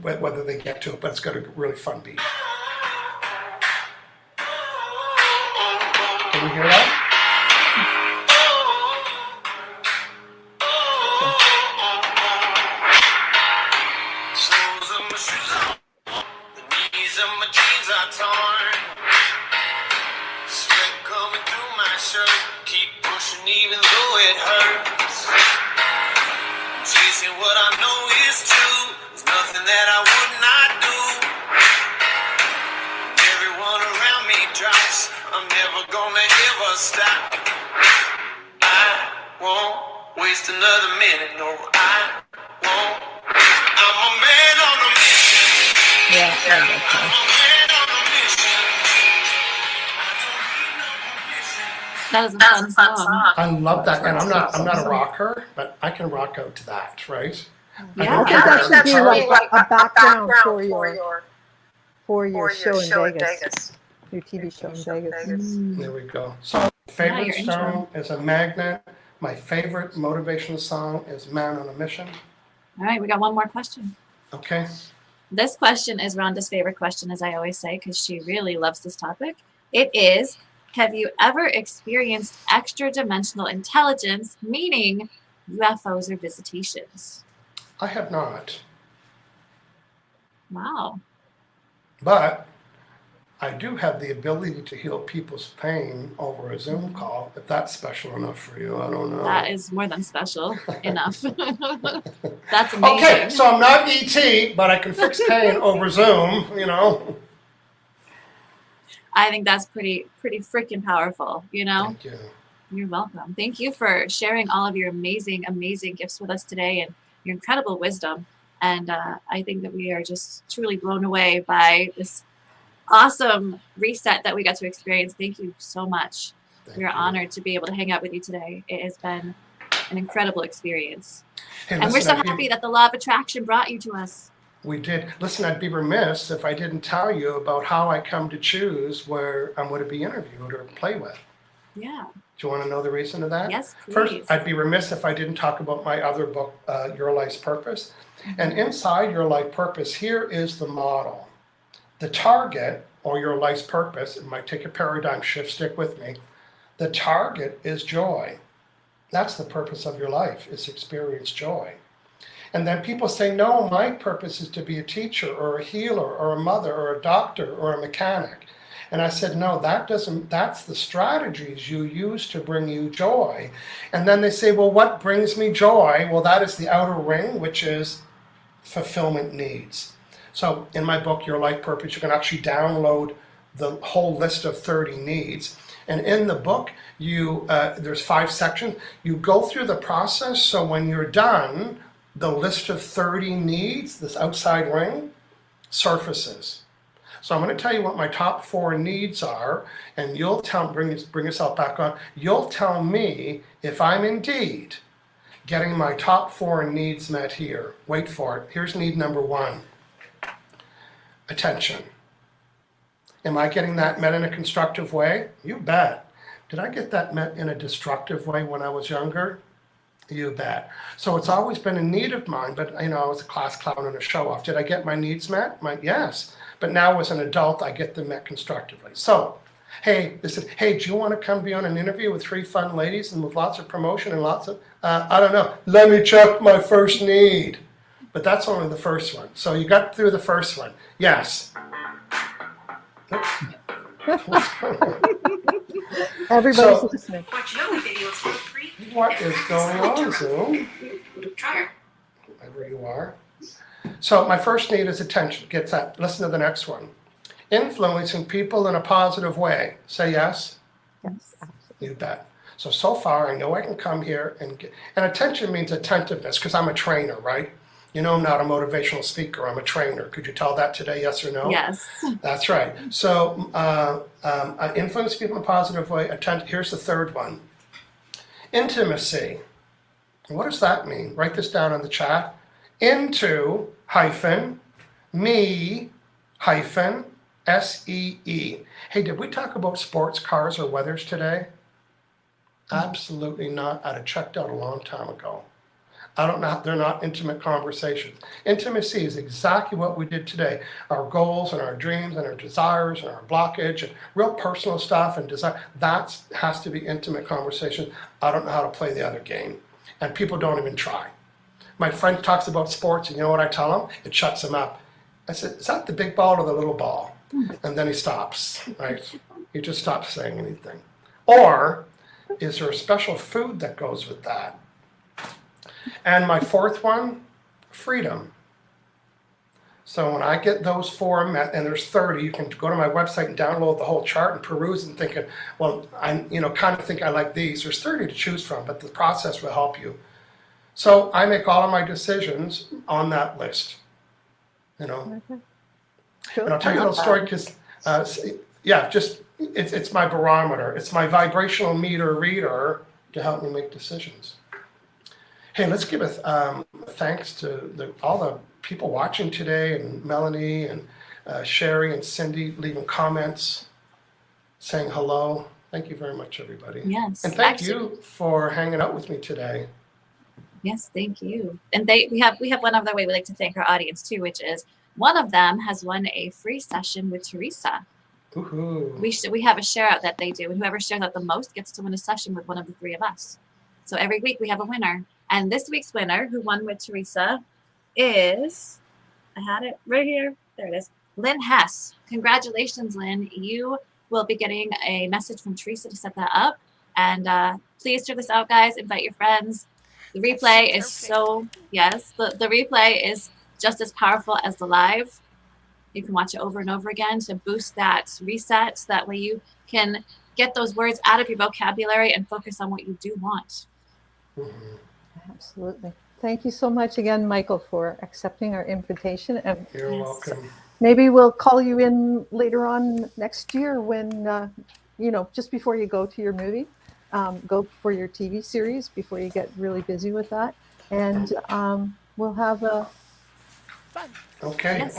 whether they get to it, but it's got a really fun beat. Can you hear that? Soles of my shoes are, the knees of my jeans are torn. Sweat coming through my shirt, keep pushing even though it hurts. I'm chasing what I know is true, there's nothing that I would not do. When everyone around me drops, I'm never gonna ever stop. I won't waste another minute, no, I won't. I'm a man on a mission. Yeah, I I'm like that. a man on a mission. I don't need no permission. That was a fun song. I love that, and I'm not a rocker, but I can rock out to that, right? Yeah. I think that should be like a background for your show in Vegas, your TV show in Vegas. There we go. So, favorite your stone is a magnet. My favorite motivational song is "Man on a Mission." All right, we got one more question. Okay. This question is Rhonda's favorite question, as I always say, because she really loves this topic. It is, have you ever experienced extra-dimensional intelligence, meaning UFOs or visitations? I have not, Wow. but I do have the ability to heal people's pain over a Zoom call. If that's special enough for you, I don't know. That is more than special enough. That's amazing. Okay, so I'm not ET, but I can fix pain over Zoom, I think that's pretty freaking powerful, Thank you. You're welcome. Thank you for sharing all of your amazing, amazing gifts with us today and your incredible wisdom. And I think that we are just truly blown away by this awesome reset that we got to experience. Thank you so much. Thank We're you. honored to be able to hang out with you today. It has been an incredible experience. Hey, And we're listen, so happy that the Law of Attraction brought you to us. We did. Listen, I'd be remiss if I didn't tell you about how I come to choose where I'm going to be interviewed or play with. Yeah. Do you want to know the reason of that? Yes, please. First, I'd be remiss if I didn't talk about my other book, Your Life's Purpose. And inside Your Life Purpose, here is the model. The target, or your life's purpose, it might take a paradigm shift, stick with me. The target is joy. That's the purpose of your life, is to experience joy. And then people say, no, my purpose is to be a teacher or a healer or a mother or a doctor or a mechanic. And I said, no, that's the strategies you use to bring you joy. And then they say, well, what brings me joy? Well, that is the outer ring, which is fulfillment needs. So in my book, Your Life Purpose, you can actually download the whole list of 30 needs. And in the book, there's 5 sections. You go through the process, so when you're done, the list of 30 needs, this outside ring, surfaces. So I'm going to tell you what my top 4 needs are, and you'll bring yourself back on. You'll tell me if I'm indeed getting my top 4 needs met here. Wait for it. Here's need number 1. Attention. Am I getting that met in a constructive way? You bet. Did I get that met in a destructive way when I was younger? You bet. So it's always been a need of mine, but I was a class clown and a show off. Did I get my needs met? Yes. But now as an adult, I get them met constructively. So, hey, do you want to come be on an interview with 3 fun ladies and with lots of promotion and lots of, I don't know, let me check my first need. But that's only the first one. So you got through the first one. Yes. Oops. What's going on? Everybody's listening. Watch yoga videos for free. What is going on, Zoom? Try her. Wherever you are. So my first need is attention. Get that. Listen to the next one. Influencing people in a positive way. Say yes. Yes. You bet. So far I know I can come here and attention means attentiveness because I'm a trainer, right? I'm not a motivational speaker. I'm a trainer. Could you tell that today, yes or no? Yes. That's right. So influence people in a positive way. Here's the third one. Intimacy. What does that mean? Write this down in the chat. Into me SEE. Hey, did we talk about sports, cars, or weathers today? Absolutely not. I'd have checked out a long time ago. I don't know. They're not intimate conversations. Intimacy is exactly what we did today. Our goals and our dreams and our desires and our blockage and real personal stuff and desire. That has to be intimate conversation. I don't know how to play the other game. And people don't even try. My friend talks about sports and you know what I tell him? It shuts him up. I said, is that the big ball or the little ball? And then he stops, right? He just stops saying anything. Or is there a special food that goes with that? And my fourth one, freedom. So when I get those 4 met, and there's 30, you can go to my website and download the whole chart and peruse and thinking, well, I kind of think I like these. There's 30 to choose from, but the process will help you. So I make all of my decisions on that list. Cool. And I'll tell you a little story because, it's my barometer. It's my vibrational meter reader to help me make decisions. Hey, let's give a thanks to all the people watching today, and Melanie and Sherry and Cindy leaving comments, saying hello. Thank you very much, everybody. Yes. And thank you for hanging out with me today. Yes, thank you. And we have one other way we like to thank our audience too, which is one of them has won a free session with Teresa. Woohoo. We have a share out that they do, and whoever shares out the most gets to win a session with one of the 3 of us. So every week we have a winner. And this week's winner, who won with Teresa, is, I had it right here. There it is. Lynn Hess. Congratulations, Lynn. You will be getting a message from Teresa to set that up. And please check this out, guys. Invite your friends. The replay is the replay is just as powerful as the live. You can watch it over and over again to boost that reset. So that way you can get those words out of your vocabulary and focus on what you do want. Mm-hmm. Absolutely. Thank you so much again, Michael, for accepting our invitation. And You're welcome. maybe we'll call you in later on next year when, just before you go to your movie, go for your TV series before you get really busy with that. And we'll have a Fun. Okay. Yes.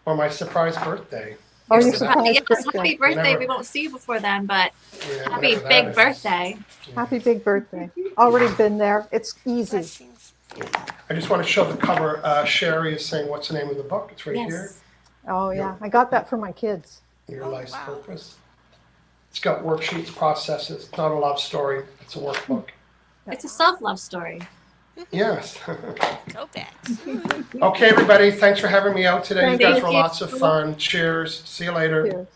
Or my surprise birthday. your Yes, surprise Yes, birthday. happy birthday. Whenever- We won't see you before then, but Yeah, happy whenever that big is. birthday. Happy big birthday. Already been there. It's easy. Blessings. I just want to show the cover. Sherry is saying, what's the name of the book? It's right here. Yes. Oh, yeah. I got that for my kids. Your Oh, Life's wow. Purpose. It's got worksheets, processes. It's not a love story. It's a workbook. It's a self-love story. Yes. Go back. Okay, everybody. Thanks for having me out today. Thank You guys you. were lots of fun. Cheers. See you later. Cheers.